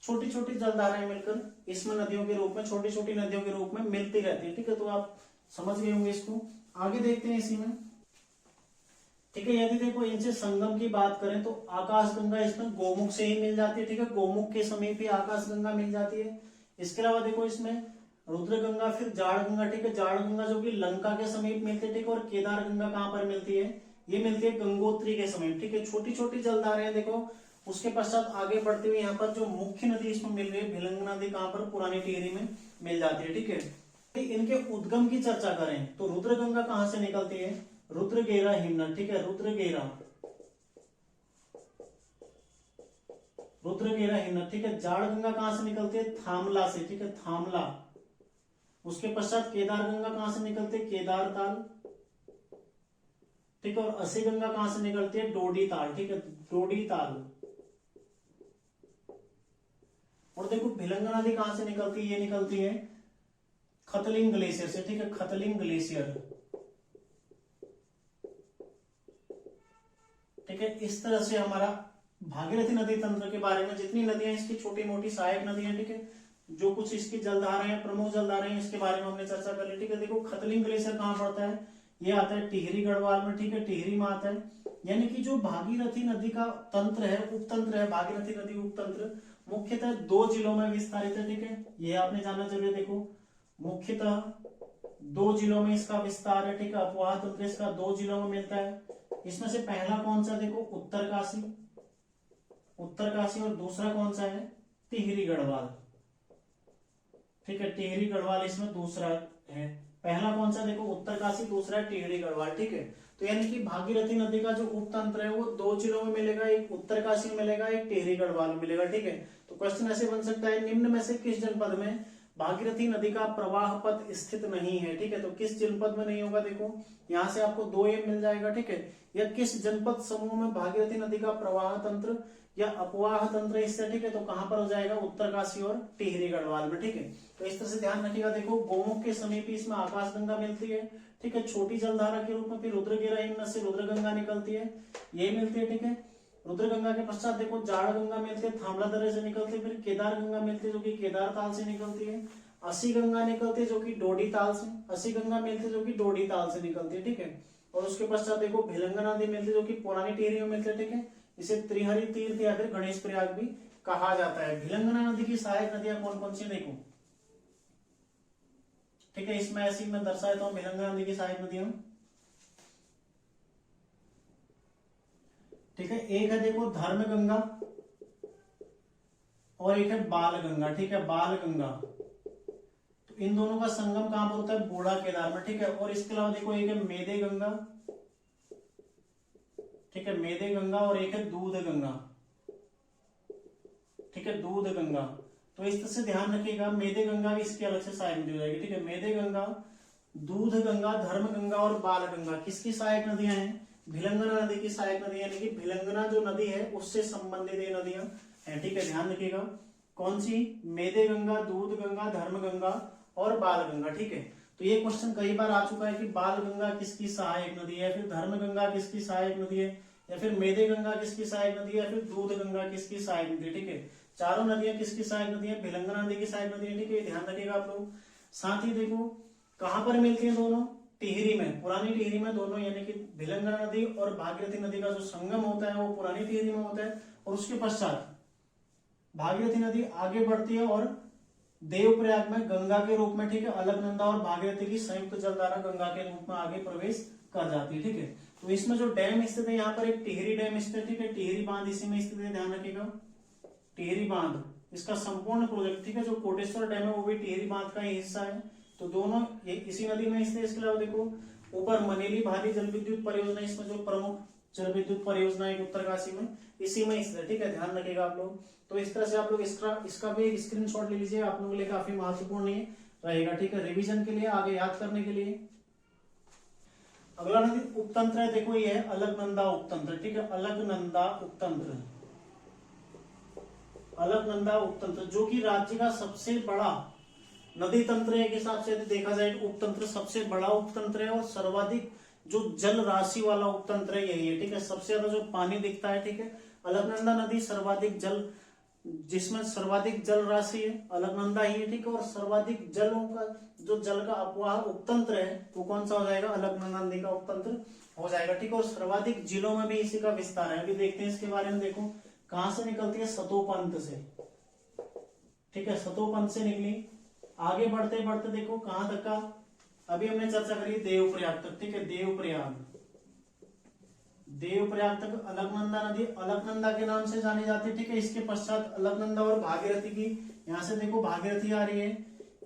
छोटी छोटी जलधाराएं मिलकर इसमें नदियों के रूप में, छोटी छोटी नदियों के रूप में मिलती रहती है, ठीक है। तो आप समझ गए होंगे इसको। आगे देखते हैं इसी में, ठीक है। यदि देखो इनसे संगम की बात करें तो आकाश गंगा इसमें गोमुख से ही मिल जाती है, ठीक है, गोमुख के समीप ही आकाश गंगा मिल जाती है। इसके अलावा देखो इसमें रुद्र गंगा, फिर जाड़ गंगा, ठीक है, जाड़ गंगा जो कि लंका के समीप मिलती है, ठीक है, और केदार गंगा कहाँ पर मिलती है? ये मिलती है गंगोत्री के समीप, ठीक है। छोटी छोटी जलधाराएं देखो। उसके पश्चात आगे बढ़ते हुए यहाँ पर जो मुख्य नदी इसमें मिल रही है भिलंगना नदी, कहाँ पर? पुरानी टिहरी में मिल जाती है, ठीक है। इनके उद्गम की चर्चा करें तो रुद्र गंगा कहाँ से निकलती है? रुद्रगेरा हिमनद, ठीक है, रुद्रगेरा हिमनद, ठीक है। जाड़ गंगा कहां से निकलती है? थामला से, ठीक है, थामला। उसके पश्चात केदार गंगा कहां से निकलती है? केदार ताल, ठीक है। और असी गंगा कहां से निकलती है? डोडी ताल, ठीक है, डोडी ताल। और देखो भिलंगना नदी कहां से निकलती है? ये निकलती है खतलिंग ग्लेशियर से, ठीक है, खतलिंग ग्लेशियर, ठीक है। इस तरह से हमारा भागीरथी नदी तंत्र के बारे में जितनी नदियां इसकी छोटी मोटी सहायक नदियां, ठीक है, जो कुछ इसकी जलधाराएं हैं, प्रमुख जलधाराएं हैं, इसके बारे में हमने चर्चा कर ली, ठीक है। देखो खतलिंग ग्लेशियर कहां पड़ता है? ये आता है टिहरी गढ़वाल में, ठीक है, टिहरी में आता है। यानी कि जो भागीरथी नदी का तंत्र है, उपतंत्र है, भागीरथी नदी उपतंत्र मुख्यतः 2 जिलों में विस्तारित है, ठीक है। ये आपने जानना जरूरी है। देखो मुख्यतः 2 जिलों में इसका विस्तार है, ठीक है। अपवाह तंत्र इसका 2 जिलों में मिलता है। इसमें से पहला कौन सा? देखो उत्तरकाशी, और दूसरा कौन सा है? टिहरी गढ़वाल, ठीक है, टिहरी गढ़वाल इसमें दूसरा है। पहला कौन सा? देखो उत्तरकाशी, दूसरा है टिहरी गढ़वाल, ठीक है। तो यानी कि भागीरथी नदी का जो उपतंत्र है वो 2 जिलों में मिलेगा, एक उत्तरकाशी में मिलेगा, एक टिहरी गढ़वाल में मिलेगा, ठीक है। तो क्वेश्चन ऐसे बन सकता है, निम्न में से किस जनपद में भागीरथी नदी का प्रवाह पथ स्थित नहीं है? ठीक है, तो किस जनपद में नहीं होगा? देखो यहां से आपको 2 मिल जाएगा, ठीक है। या किस जनपद समूह में भागीरथी नदी का प्रवाह तंत्र या अपवाह तंत्र स्थित, ठीक है, तो कहां पर हो जाएगा? उत्तरकाशी और टिहरी गढ़वाल में, ठीक है। तो इस तरह से ध्यान रखिएगा। देखो गोमुख के समीप इसमें आकाश गंगा मिलती है, ठीक है, छोटी जलधारा के रूप में। फिर रुद्रगेरा हिमनद से रुद्र गंगा निकलती है, ये मिलती है, ठीक है। रुद्र गंगा के पश्चात देखो जाड़ गंगा मिलती है, थामला दर्रे से निकलती है। फिर केदार गंगा मिलती है जो कि केदार ताल से निकलती है। असी गंगा निकलती है जो कि डोडी ताल से, असी गंगा मिलती है जो कि डोडी ताल से निकलती है, ठीक है। और उसके पश्चात देखो भिलंगना नदी मिलती है जो कि पुरानी टिहरी में मिलती है, ठीक है। इसे त्रिहरी तीर्थ या फिर गणेश प्रयाग भी कहा जाता है। भिलंगना नदी की सहायक नदियां कौन कौन सी? देखो, ठीक है, इसमें ऐसी मैं दर्शाया था भिलंगना नदी की सहायक नदियां, ठीक है। एक है देखो धर्म गंगा और एक है बाल गंगा, ठीक है, बाल गंगा। तो इन दोनों का संगम कहां पर होता है? बूढ़ा केदार में, ठीक है। और इसके अलावा देखो एक है मेदे गंगा, ठीक है, मेदे गंगा, और एक है दूध गंगा, ठीक है, दूध गंगा। तो इस तरह से ध्यान रखिएगा, मेदे गंगा भी इसकी अलग से सहायक नदी हो जाएगी, ठीक है। मेदे गंगा, दूध गंगा, धर्म गंगा और बाल गंगा किसकी सहायक नदियां हैं? भिलंगना नदी की सहायक नदी, यानी कि भिलंगना जो नदी है उससे संबंधित ये नदियां हैं, ठीक है। ध्यान रखिएगा कौन सी? मेदे गंगा, दूध गंगा, धर्म गंगा और बाल गंगा, ठीक है। तो ये क्वेश्चन कई बार आ चुका है कि बाल गंगा किसकी सहायक नदी है, फिर धर्म गंगा किसकी सहायक नदी है, या फिर मेदे गंगा किसकी सहायक नदी है, या फिर दूध गंगा किसकी सहायक नदी है, ठीक है। चारों नदियां किसकी सहायक नदी है? भिलंगना नदी की सहायक नदी है, ठीक है। ध्यान रखिएगा आप लोग। साथ ही देखो कहां पर मिलती है दोनों? टिहरी में, पुरानी टिहरी में दोनों, यानी कि भिलंगना नदी और भागीरथी नदी का जो संगम होता है वो पुरानी टिहरी में होता है, और उसके पश्चात भागीरथी नदी आगे बढ़ती है और देवप्रयाग में गंगा के रूप में, ठीक है, अलकनंदा और भागीरथी की संयुक्त जलधारा गंगा के रूप में आगे प्रवेश कर जाती है, ठीक है। तो इसमें जो डैम स्थित है यहाँ पर एक टिहरी डैम स्थित है, ठीक है। टिहरी बांध इसी में स्थित है, ध्यान रखिएगा। टिहरी बांध इसका संपूर्ण प्रोजेक्ट, ठीक है, जो कोटेश्वर डैम है वो भी टिहरी बांध का ही हिस्सा है। तो दोनों इसी नदी में स्थित है। इसके अलावा देखो ऊपर मनेली भारी जल विद्युत परियोजना, इसमें जो प्रमुख जल विद्युत परियोजना है उत्तरकाशी में, इसी में स्थित है, ठीक है। ध्यान रखिएगा आप लोग। तो इस तरह से आप लोग इसका भी एक स्क्रीनशॉट ले लीजिए, आप लोगों के लिए काफी महत्वपूर्ण रहेगा, ठीक है, रिवीजन के लिए, आगे याद करने के लिए। अगला नदी उपतंत्र है, देखो ये है अलकनंदा उपतंत्र, ठीक है। अलकनंदा उपतंत्र, अलकनंदा उपतंत्र जो कि राज्य का सबसे बड़ा नदी तंत्र है। एक हिसाब से देखा जाए उपतंत्र सबसे बड़ा उपतंत्र है और सर्वाधिक जो जल राशि वाला उपतंत्र है यही है, ठीक है। सबसे ज्यादा जो पानी दिखता है, ठीक है, अलकनंदा नदी सर्वाधिक जल, जिसमें सर्वाधिक जल राशि है अलकनंदा ही है, ठीक है। और सर्वाधिक जलों का जो जल का अपवाह उपतंत्र है वो कौन सा हो जाएगा? अलकनंदा नदी का उपतंत्र हो जाएगा, ठीक है। और सर्वाधिक जिलों में भी इसी का विस्तार है। अभी देखते हैं इसके बारे में। देखो कहां से निकलती है? सतोपंथ से, ठीक है, सतोपंथ से निकली। आगे बढ़ते बढ़ते देखो कहां तक का, अभी हमने चर्चा करी देवप्रयाग तक, ठीक है। देवप्रयाग, देवप्रयाग तक अलकनंदा नदी अलकनंदा के नाम से जानी जाती है, ठीक है। इसके पश्चात अलकनंदा और भागीरथी की, यहां से देखो भागीरथी आ रही है,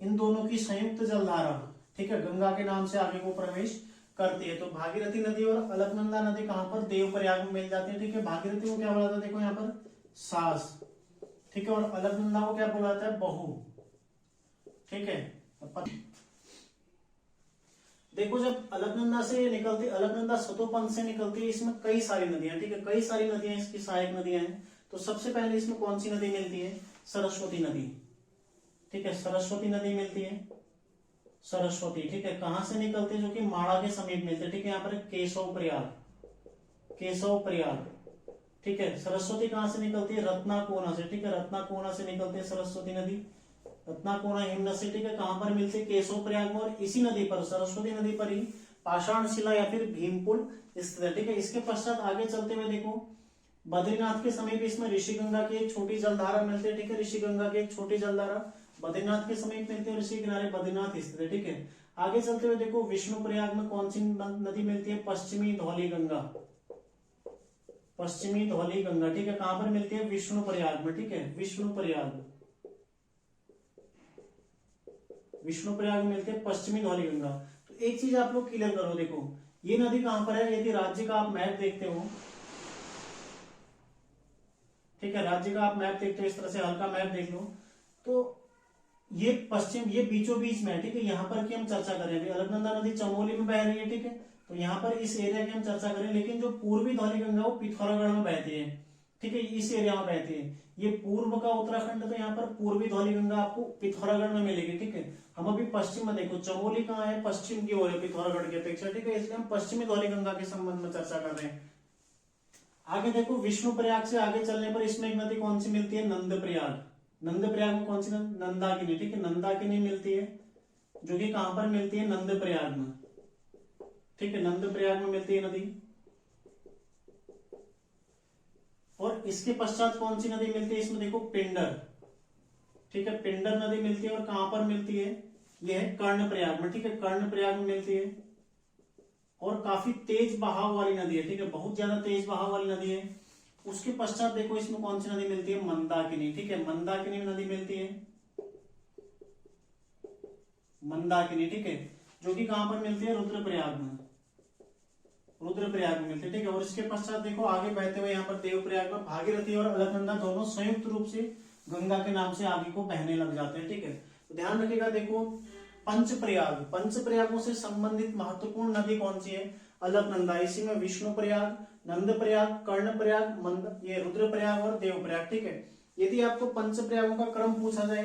इन दोनों की संयुक्त जलधारा, ठीक है, गंगा के नाम से आगे को प्रवेश करती है। तो भागीरथी नदी और अलकनंदा नदी कहां पर? देवप्रयाग में मिल जाती है, ठीक है। भागीरथी को क्या बोला जाता है? देखो यहाँ पर सास, ठीक है। और अलकनंदा को क्या बोला जाता है? बहू, ठीक है। देखो जब अलकनंदा से निकलती, अलकनंदा सतोपंथ से निकलती है, इसमें कई सारी नदियां, ठीक है, कई सारी नदियां इसकी सहायक नदियां हैं। तो सबसे पहले इसमें कौन सी नदी मिलती है? सरस्वती नदी, ठीक है, सरस्वती नदी मिलती है, सरस्वती, ठीक है। कहां से निकलती है? जो कि माड़ा के समीप मिलती है, ठीक है। यहाँ पर केशव प्रयाग, केशव प्रयाग, ठीक है। सरस्वती कहां से निकलती है? रत्नाकोना से, ठीक है, रत्नाकोना से निकलती है सरस्वती नदी, रत्नाकोना हिमनद से, ठीक है। कहां पर मिलती है? केशव प्रयाग में। और इसी नदी पर, सरस्वती नदी पर ही पाषाण शिला या फिर भीमपुल स्थित है, ठीक है। इसके पश्चात आगे चलते हुए देखो बद्रीनाथ के समीप इसमें ऋषि गंगा की एक छोटी जलधारा मिलती है, ठीक है। ऋषि गंगा की एक छोटी जलधारा बद्रीनाथ के समीप मिलती है, ऋषि किनारे बद्रीनाथ स्थित है, ठीक है। आगे चलते हुए देखो विष्णु प्रयाग में कौन सी नदी मिलती है? पश्चिमी धौली गंगा, पश्चिमी धौली गंगा, ठीक है। कहां पर मिलती है? विष्णु प्रयाग में, ठीक है, विष्णु प्रयाग, विष्णु प्रयाग में मिलती है पश्चिमी धौली गंगा। तो एक चीज आप लोग क्लियर करो, देखो ये नदी कहां पर है? यदि राज्य का आप मैप देखते हो, ठीक है, राज्य का आप मैप देखते हो, इस तरह से हल्का मैप देख लो, तो ये पश्चिम, ये बीचों बीच में है, ठीक है। यहाँ पर की हम चर्चा करें, अभी अलकनंदा नदी चमोली में बह रही है, ठीक है। तो यहाँ पर इस एरिया की हम चर्चा करें, लेकिन जो पूर्वी धौली गंगा वो पिथौरागढ़ में बहती है, ठीक है, इस एरिया में बहती है। ये पूर्व का उत्तराखंड, तो यहाँ पर पूर्वी धौली गंगा आपको पिथौरागढ़ में मिलेगी, ठीक है। हम अभी पश्चिम में देखो, चमोली कहाँ है? पश्चिम की ओर है पिथौरागढ़ की अपेक्षा, ठीक है। इसलिए हम पश्चिमी धौली गंगा के संबंध में चर्चा कर रहे हैं। आगे देखो विष्णु प्रयाग से आगे चलने पर इसमें एक नदी कौन सी मिलती है? नंद प्रयाग, नंद प्रयाग में कौन सी? नंदाकिनी, ठीक है, नंदाकिनी मिलती है, जो कि कहां पर मिलती है? नंद प्रयाग में, ठीक है, नंद प्रयाग में मिलती है नदी। और इसके पश्चात कौन सी नदी मिलती है? इसमें देखो पिंडर, ठीक है, पिंडर नदी मिलती है। और कहां पर मिलती है? यह है कर्णप्रयाग में, ठीक है, कर्णप्रयाग में मिलती है। और काफी तेज बहाव वाली नदी है, ठीक है, बहुत ज्यादा तेज बहाव वाली नदी है। उसके पश्चात देखो इसमें कौन सी नदी मिलती है? मंदाकिनी, ठीक है, मंदाकिनी नदी मिलती है, मंदाकिनी, ठीक है, जो कि कहां पर मिलती है? रुद्रप्रयाग में, रुद्रप्रयाग में मिलती है, ठीक है। और इसके पश्चात देखो आगे बहते हुए यहाँ पर देवप्रयाग में भागीरथी और अलकनंदा दोनों संयुक्त रूप से गंगा के नाम से आगे को बहने लग जाते हैं। ठीक है, तो ध्यान रखिएगा। देखो पंचप्रयाग, पंचप्रयागों से संबंधित महत्वपूर्ण नदी कौन सी है? अलकनंदा। इसी में विष्णु प्रयाग, नंद प्रयाग, कर्ण प्रयाग, ये रुद्र प्रयाग और देव प्रयाग। ठीक है, यदि आपको पंच प्रयागों का क्रम पूछा जाए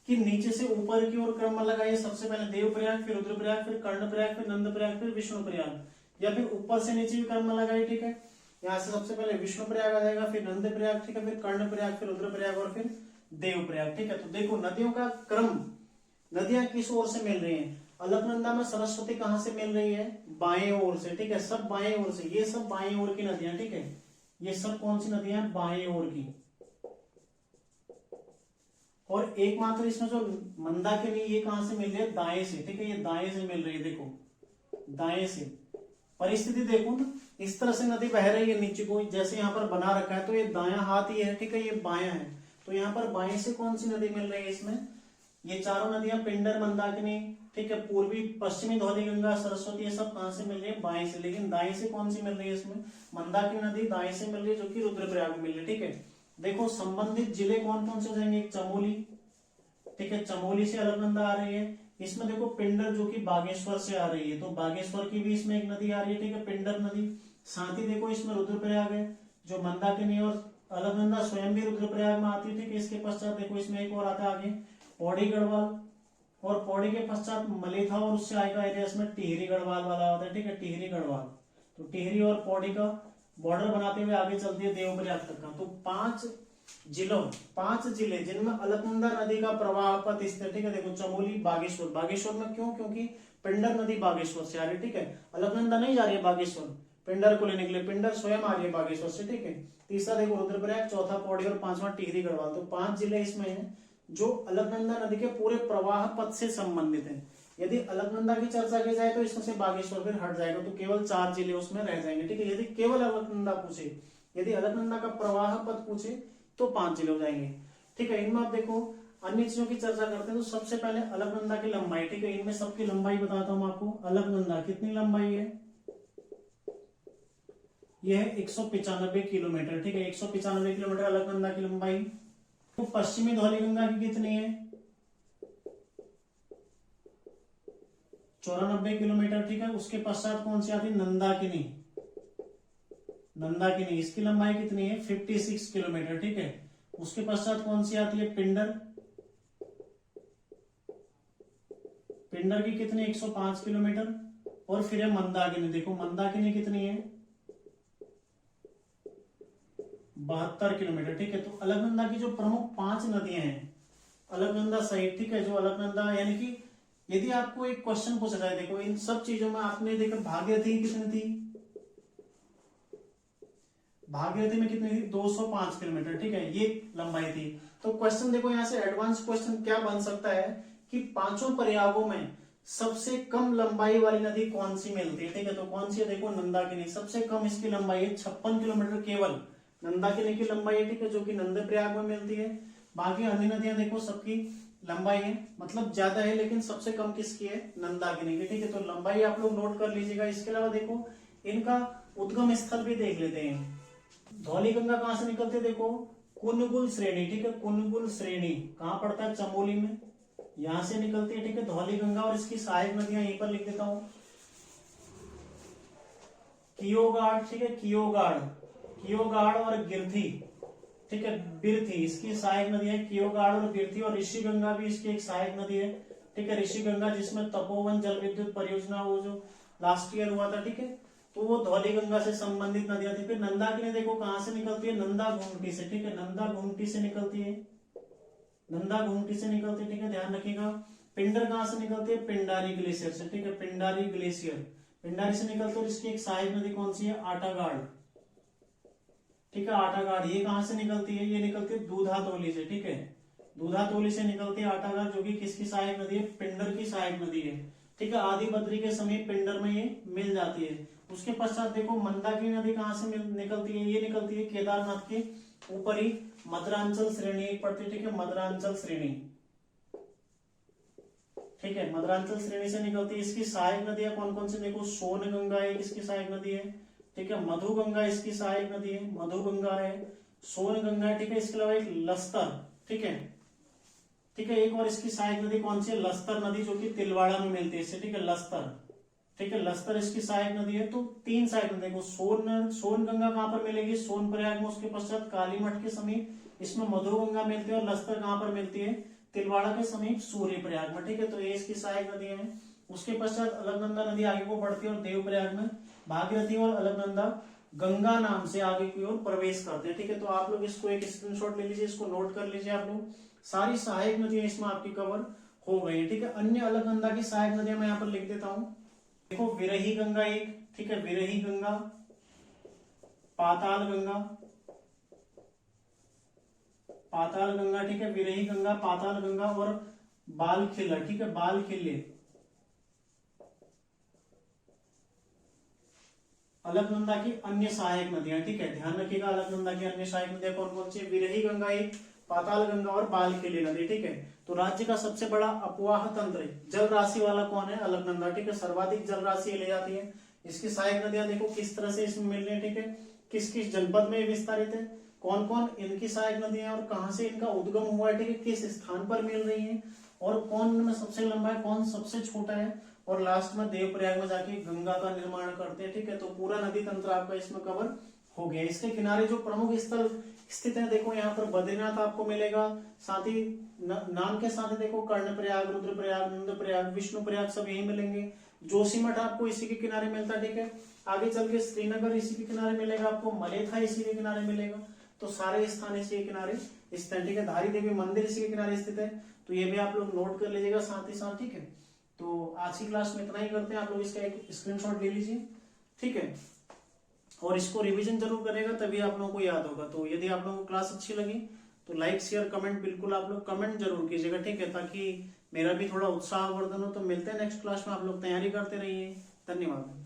कि नीचे से ऊपर की ओर क्रम लगाइए, सबसे पहले देव प्रयाग, फिर रुद्र प्रयाग, फिर कर्ण प्रयाग, फिर नंद प्रयाग, फिर विष्णु प्रयाग, या फिर ऊपर से नीचे भी क्रम लगाइए। ठीक है, यहाँ से सबसे पहले विष्णु प्रयाग आ जाएगा, फिर नंद प्रयाग, ठीक है, फिर कर्ण प्रयाग, फिर रुद्र प्रयाग और फिर देव प्रयाग। ठीक है, तो देखो नदियों का क्रम, नदियां किस ओर से मिल रही हैं? अलकनंदा में सरस्वती कहां से मिल रही है? बाएं ओर से। ठीक है, सब बाएं ओर से, ये सब बाएं ओर की नदियां। ठीक है, ये सब कौन सी नदियां? बाएं ओर की। और एकमात्र इसमें जो मंदाकिनी, ये कहां से मिल रही है? दाएं से। ठीक है, ये दाएं से मिल रही है, देखो दाएं से। परिस्थिति देखो ना, इस तरह से नदी बह रही है नीचे को, जैसे यहाँ पर बना रखा है, तो ये दायां हाथ ही है। ठीक है, ये बायां है, तो यहाँ पर बाएं से कौन सी नदी मिल रही है इसमें? ये चारों नदियां पिंडर, मंदाकिनी, ठीक है, पूर्वी पश्चिमी धौली गंगा, सरस्वती, ये सब कहां से मिल रही है? बाएं से। लेकिन दाएं से कौन सी मिल रही है इसमें? मंदाकिनी नदी दाएं से मिल रही है, जो कि रुद्रप्रयाग में मिल रही है। ठीक है, देखो संबंधित जिले कौन कौन से हो जाएंगे? एक चमोली, ठीक है, चमोली से अलकनंदा आ रही है। इसमें देखो पिंडर जो कि बागेश्वर से आ रही है, तो बागेश्वर की भी इसमें एक नदी आ रही है। ठीक है, पिंडर नदी। साथ ही देखो इसमें रुद्रप्रयाग है, जो मंदाकिनी और अलकनंदा स्वयं भी रुद्रप्रयाग में आती है। ठीक है, इसके पश्चात देखो इसमें एक और आता है आगे, पौड़ी गढ़वाल, और पौड़ी के पश्चात मलेथा, और उससे आएगा एरिया इसमें टिहरी गढ़वाल वाला होता है। ठीक है, टिहरी गढ़वाल, तो टिहरी और पौड़ी का बॉर्डर बनाते हुए आगे चलती है देवप्रयाग तक का। तो 5 जिले जिनमें अलकनंदा नदी का प्रवाह पथ स्थित। ठीक है, देखो चमोली, बागेश्वर। बागेश्वर में क्यों? क्योंकि पिंडर नदी बागेश्वर से आ रही है। ठीक है, अलकनंदा नहीं जा रही है बागेश्वर, पिंडर को लेने के लिए पिंडर स्वयं आ रही है बागेश्वर से। ठीक है, तीसरा देखो रुद्रप्रयाग, चौथा पौड़ी और पांचवा टिहरी गढ़वाल। तो 5 जिले इसमें हैं जो अलकनंदा नदी के पूरे प्रवाह पथ से संबंधित है। यदि अलकनंदा की चर्चा की जाए तो इसमें से बागेश्वर फिर हट जाएगा, तो केवल 4 जिले उसमें रह जाएंगे। ठीक है, यदि केवल अलकनंदा पूछे, यदि अलकनंदा का प्रवाह पथ पूछे तो 5 जिले हो जाएंगे। ठीक है, इनमें आप देखो अन्य चीजों की चर्चा करते हैं। तो सबसे पहले अलकनंदा की लंबाई। ठीक है, इनमें सबकी लंबाई बताता हूं आपको। अलकनंदा कितनी लंबाई है? यह है 195 किलोमीटर। ठीक है, 195 किलोमीटर अलकनंदा की लंबाई। तो पश्चिमी धौलीगंगा की कितनी है? 94 किलोमीटर। ठीक है, उसके पश्चात कौन सी आती है? नंदाकिनी। नंदाकिनी, इसकी लंबाई कितनी है? 56 किलोमीटर। ठीक है, उसके पश्चात कौन सी आती है? पिंडर। पिंडर की कितनी? 105 किलोमीटर। और फिर है मंदाकिनी। देखो मंदाकिनी कितनी है? 72 किलोमीटर। ठीक है, तो अलकनंदा की जो प्रमुख 5 नदियां हैं अलकनंदा सहित, ठीक है, जो अलकनंदा, यानी कि यदि आपको एक क्वेश्चन पूछा जाए, देखो इन सब चीजों में आपने देखो भागीरथी कितनी थी? भागीरथी में कितनी थी? 205 किलोमीटर। ठीक है, ये लंबाई थी। तो क्वेश्चन देखो यहाँ से एडवांस क्वेश्चन क्या बन सकता है कि पांचों प्रयागों में सबसे कम लंबाई वाली नदी कौन सी मिलती है? ठीक है, तो कौन सी है? देखो नंदाकिनी, सबसे कम इसकी लंबाई है 56 किलोमीटर केवल नंदाकिनी की लंबाई है। ठीक है, जो कि नंद प्रयाग में मिलती है। बाकी अन्य नदियां देखो सबकी लंबाई है, मतलब ज्यादा है, लेकिन सबसे कम किसकी है? नंदाकिनी की। ठीक है, तो लंबाई आप लोग नोट कर लीजिएगा। इसके अलावा देखो इनका उद्गम स्थल भी देख लेते हैं। धौली गंगा कहां से निकलते? देखो कुनगुल श्रेणी। ठीक है, कुनगुल श्रेणी कहां पड़ता है? चमोली में, यहां से निकलती है। ठीक है, धौली गंगा, और इसकी सहायक नदियां यहीं पर लिख देता हूं। कियोगाड़, ठीक है, कियोगाड़ और गिरथी। ठीक है, बिरथी, इसकी सहायक नदी है कियोगाड़ और बिरथी। और ऋषि गंगा भी इसकी एक सहायक नदी है। ठीक है, ऋषि गंगा जिसमें तपोवन जल विद्युत परियोजना वो जो लास्ट ईयर हुआ था। ठीक है, तो वो धौली गंगा से संबंधित नदियां थी। फिर नंदाकिनी देखो कहां से निकलती है? नंदा घुमटी से। ठीक है, नंदा घुमटी से निकलती है, नंदा घुमटी से निकलती है। ठीक है, ध्यान रखिएगा। पिंडर कहां से निकलती है? पिंडारी ग्लेशियर से। ठीक है, पिंडारी ग्लेशियर, पिंडारी से निकलती है। और इसकी एक सहायक नदी कौन सी है? आटागाड़। ठीक है, आटागाड़, ये कहां से निकलती है? ये निकलती है दूधातोली से। ठीक है, दूधातोली से निकलती है आटागाड़, जो कि किसकी सहायक नदी है? पिंडर की सहायक नदी है। ठीक है, आदि बद्री के समीप पिंडर में ये मिल जाती है। उसके पश्चात देखो मंदाकिनी नदी कहां से निकलती है? ये निकलती है केदारनाथ के ऊपर ही मदरांचल श्रेणी एक पड़ती है। ठीक है, मदरांचल श्रेणी। ठीक है, मदरांचल श्रेणी से निकलती है। इसकी सहायक नदियां कौन कौन सी? देखो सोन गंगा एक इसकी सहायक नदी है। ठीक है, मधु गंगा इसकी सहायक नदी है, मधु गंगा है, सोन गंगा है। ठीक है, इसके अलावा एक लस्तर, ठीक है। ठीक है, एक और इसकी सहायक नदी कौन सी है, लस्तर नदी, जो कि तिलवाड़ा में मिलती है इससे, ठीक है, लस्तर। ठीक है, लस्तर इसकी सहायक नदी है। तो तीन सहायक नदी को सोन गंगा कहां पर मिलेगी, सोन प्रयाग में, उसके पश्चात कालीमठ के समीप इसमें मधु गंगा मिलती है, और लस्तर कहां पर मिलती है, तिलवाड़ा के समीप सूर्य प्रयाग में। ठीक है, तो ये इसकी सहायक नदी है। उसके पश्चात अलकनंदा नदी आगे को बढ़ती है और देवप्रयाग में भागीरथी और अलकनंदा गंगा नाम से आगे की ओर प्रवेश करते हैं। ठीक है, तो आप लोग इसको एक स्क्रीनशॉट ले लीजिए, इसको नोट कर लीजिए आप लोग। सारी सहायक नदियां इसमें आपकी कवर हो गई। ठीक है, अन्य अलकनंदा की सहायक नदियां मैं यहाँ पर लिख देता हूं। देखो, विरही गंगा एक, ठीक है, विरही गंगा, पाताल गंगा, पाताल गंगा, ठीक है, विरही गंगा, पाताल गंगा और बालखिल्ला। ठीक है, बालखिल्ले अलकनंदा की अन्य सहायक नदियां। ठीक है, ध्यान रखिएगा, अलकनंदा की अन्य सहायक नदियां कौन कौन सी, विरही गंगा एक, पाताल गंगा और बालखिल्ली नदी। ठीक है, तो राज्य का सबसे बड़ा अपवाह तंत्र जल राशि वाला कौन है, अलकनंदा। ठीक है, सर्वाधिक जल राशि ले जाती है। इसकी सहायक नदियां देखो किस तरह से इसमें मिल रही है। ठीक है, किस किस जनपद में विस्तारित है, कौन कौन इनकी सहायक नदियां और कहां से इनका उद्गम हुआ है। ठीक है, किस स्थान पर मिल रही है, और कौन में सबसे लंबा है, कौन सबसे छोटा है, और लास्ट में देवप्रयाग में जाके गंगा का निर्माण करते हैं। ठीक है, तो पूरा नदी तंत्र आपका इसमें कवर हो गया। इसके किनारे जो प्रमुख स्थल स्थित है, देखो यहाँ पर बद्रीनाथ आपको मिलेगा, साथ ही नाम के साथ ही देखो कर्णप्रयाग, रुद्रप्रयाग, नंदप्रयाग, विष्णुप्रयाग सब यही मिलेंगे। जोशीमठ आपको इसी के किनारे मिलता है। ठीक है, आगे चल के श्रीनगर इसी के किनारे मिलेगा आपको, मलेथा इसी के किनारे मिलेगा। तो सारे स्थान इसी के किनारे स्थित है। ठीक है, धारी देवी मंदिर इसी के किनारे स्थित है, तो ये भी आप लोग नोट कर लीजिएगा साथ ही साथ। ठीक है, तो आज की क्लास में इतना ही करते हैं, आप लोग इसका एक स्क्रीनशॉट ले लीजिए। ठीक है, और इसको रिवीजन जरूर करेगा, तभी आप लोगों को याद होगा। तो यदि आप लोगों को क्लास अच्छी लगी तो लाइक शेयर कमेंट, बिल्कुल आप लोग कमेंट जरूर कीजिएगा। ठीक है, ताकि मेरा भी थोड़ा उत्साहवर्धन हो। तो मिलते हैं नेक्स्ट क्लास में, आप लोग तैयारी करते रहिए। धन्यवाद।